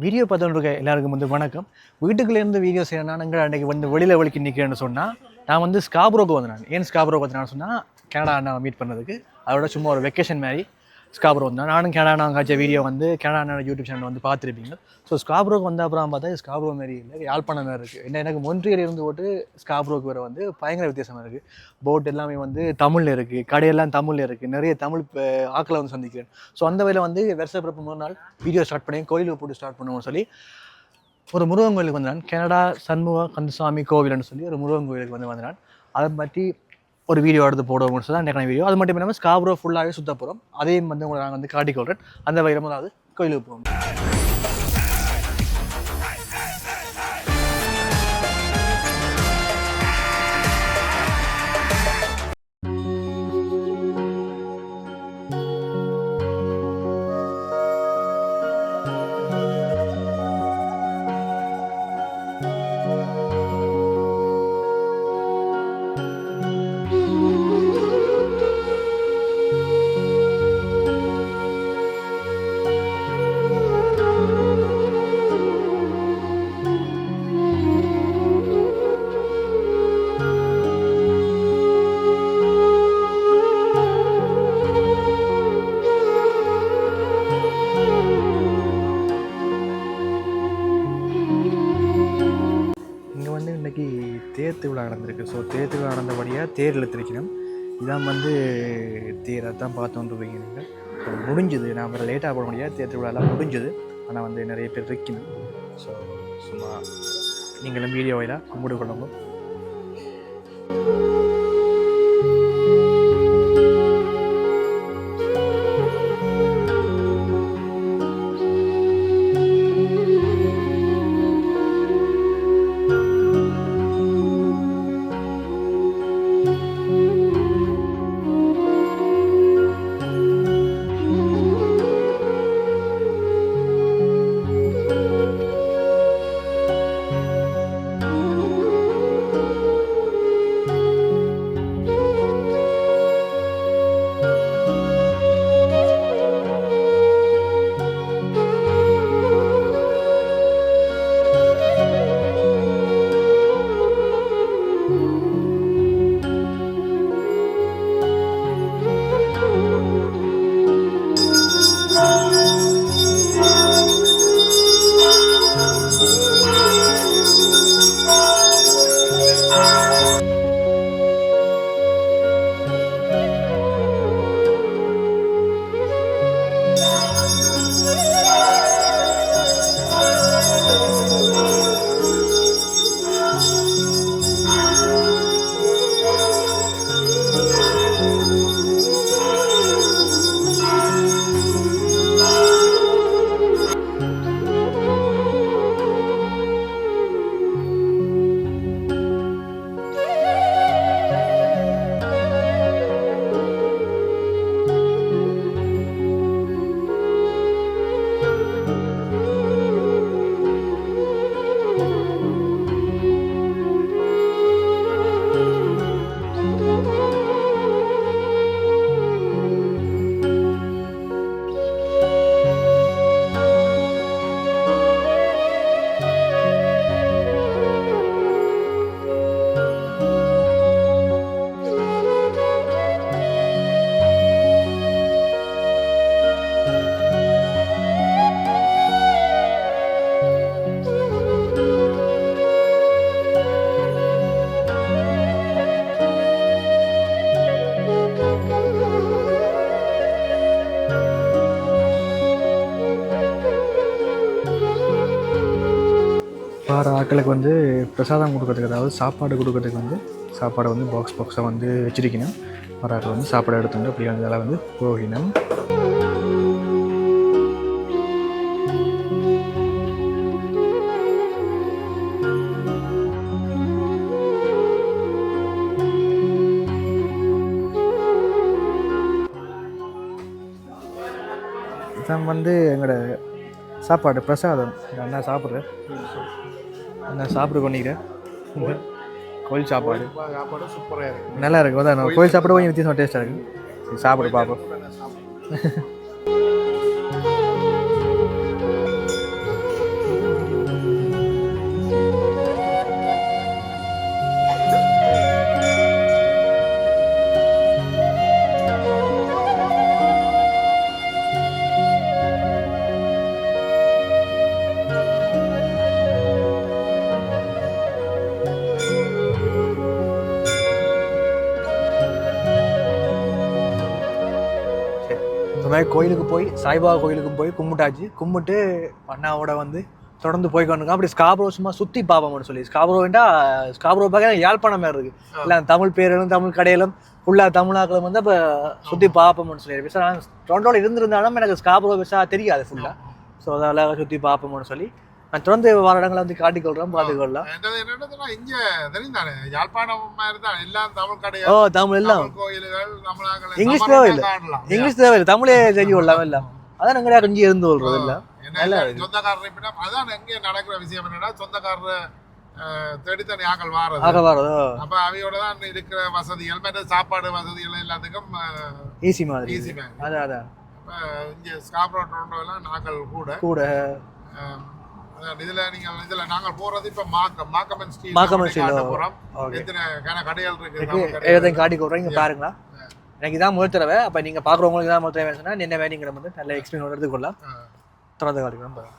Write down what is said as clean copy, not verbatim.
Video பார்த்துட்டு இருக்க எல்லாருக்கும் வணக்கம். வீட்டுக்குள்ளேருந்து வீடியோ செய்யணும். நாங்கள் அன்றைக்கி வெளியில் வலிக்கு நிற்கிறேன்னு சொன்னால் நான் ஸ்காப்ரோக்கு வந்தேன். ஏன் ஸ்காப்ரோக்கு வந்தேன்னு சொன்னால் கனடா அண்ணா மீட் பண்ணதுக்கு. அதோட சும்மா ஒரு வெக்கேஷன் மாதிரி ஸ்காப்ரோ வந்தேன். நானும் கனடா அண்ணா காய்ச்ச வீடியோ கனடா அண்ணா யூடியூப் சேனல் பார்த்துருப்பீங்க. ஸோ ஸ்காப்ரோக்கு வந்த அப்புறம் பார்த்தா ஸ்காப்ரோ மாரி இல்லை, யாழ்ப்பாணம் மாதிரி இருக்குது. என்ன எனக்கு மொன்ட்ரியல் இருந்து போட்டு ஸ்காப்ரோக்கு வர பயங்கர வித்தியாசமாக இருக்குது. போட் எல்லாமே தமிழில் இருக்குது, கடையெல்லாம் தமிழில் இருக்குது, நிறைய தமிழ் ஆக்களை சந்திக்கிறேன். ஸோ அந்த வகையில் வருஷப்பிறப்பு முதல் நாள் வீடியோ ஸ்டார்ட் பண்ணி கோயிலுக்கு போட்டு ஸ்டார்ட் பண்ணுவோம்னு சொல்லி ஒரு முருகன் கோயிலுக்கு வந்தான். கனடா சண்முக கந்தசுவாமி கோவில்னு சொல்லி ஒரு முருகன் கோயிலுக்கு வந்தான். அதை பற்றி ஒரு வீடியோ எடுத்து போடுவோம்னு சொல்லி தான் வீடியோ. அது மட்டும் இல்லாமல் ஸ்காப்ரோ ஃபுல்லாகவே சுற்ற போகிறோம். அதையும் உங்களை நாங்கள் காட்டிக்கொள்கிறேன். அந்த வகையில் முதலாவது கோயிலுக்கு போவோம். தேர் திருவிழா நடந்திருக்கு. ஸோ தேர் திருவிழா நடந்தபடியாக தேர் இழுத்திருக்கணும். இதான் தேரை தான் பார்த்துருக்கீங்க நீங்கள். ஸோ முடிஞ்சுது. நான் வேறு லேட்டாக போட முடியாது. தேர் திருவிழாலாம் முடிஞ்சுது. ஆனால் நிறைய பேர் இருக்கணும். ஸோ சும்மா நீங்களும் வீடியோவில் கும்பிடு கொள்ளுங்க. வர ஆட்களுக்கு பிரசாதம் கொடுக்கறதுக்கு, அதாவது சாப்பாடு கொடுக்கறதுக்கு சாப்பாடை பாக்ஸை வச்சிருக்கணும். வர ஆட்கள் சாப்பாடு எடுத்துட்டு அப்படி அதெல்லாம் போகணும். இதான் எங்களோட சாப்பாடு பிரசாதம். அண்ணா சாப்பிட்றேன், நான் சாப்பிட பண்ணிக்கிறேன். கோயில் சாப்பாடு சூப்பராக இருக்குது, நல்லா இருக்குது. அதான் கோயில் சாப்பாடு கொஞ்சம் வித்தியாசமாக டேஸ்ட்டாக இருக்குது. சாப்பிட பார்ப்போம். கோயிலுக்கு போய் சாய்பாபா கோயிலுக்கும் போய் கும்பிட்டாச்சு. கும்பிட்டு அண்ணாவோட வந்து தொடர்ந்து போய்க்கொண்டிருக்கோம். அப்படி ஸ்காப்ரோ சும்மா சுற்றி பார்ப்போம்னு சொல்லி ஸ்காப்ரோண்டா ஸ்காப்ரோ பார்க்க யாழ்ப்பாணம் மாதிரி இருக்குது. இல்லை தமிழ் பேர்களும் தமிழ் கடையிலும் ஃபுல்லாக தமிழாக்களும் வந்து அப்போ சுற்றி பார்ப்போம்னு சொல்லி பெருசாக நான் டொரண்டோவில் இருந்திருந்தாலும் எனக்கு ஸ்காப்ரோ பெருசாக தெரியாது ஃபுல்லாக. ஸோ அதெல்லாம் சுற்றி பார்ப்போம்னு சொல்லி நான் தொடர்ந்து வர இடங்களை வந்து காட்டிக்கொள்கிறோம், பார்த்துக்கொள்ளலாம். ஓ தமிழ் எல்லாம் இங்கிலீஷ் தேவையில்லை, இங்கிலீஷ் தேவையில்லை, தமிழே செஞ்சு கொள்ளலாம் எல்லாம். அதான் நாங்கள் கொஞ்சம் இருந்து கொள்றது இல்லை. சொந்தக்காரர் அதான் எங்கே நடக்கிற விஷயம் என்னன்னா சொந்தக்காரர் தேடித்தனி ஆக்கள் வாரது. அப்ப அவையோட தான் இருக்கிற வசதிகள் மற்ற சாப்பாடு வசதிகள் எல்லாத்துக்கும் ஈஸி மாதிரி. அதான் இங்கே ஸ்காப்ரோ டொரண்டோலாம் நாங்கள் கூட இதுல இதுல நாங்கள் போறது இப்ப மாக்கமன் ஸ்ட்ரீட் போறோம். எத்தனை கடைகள் இருக்கு காட்டி கொடுறோம், இங்க பாருங்களா. எனக்கு இதான் முதல் தடவை. அப்ப நீங்க பாக்குறவங்களுக்கு தான் முதல் தடவை சொன்னா என்ன வேணுங்கிற வந்து நல்ல எக்ஸ்பீரியன்ஸ் எடுத்துக்கொள்ளலாம். தொடர்ந்து காட்டிக்கிறோம்.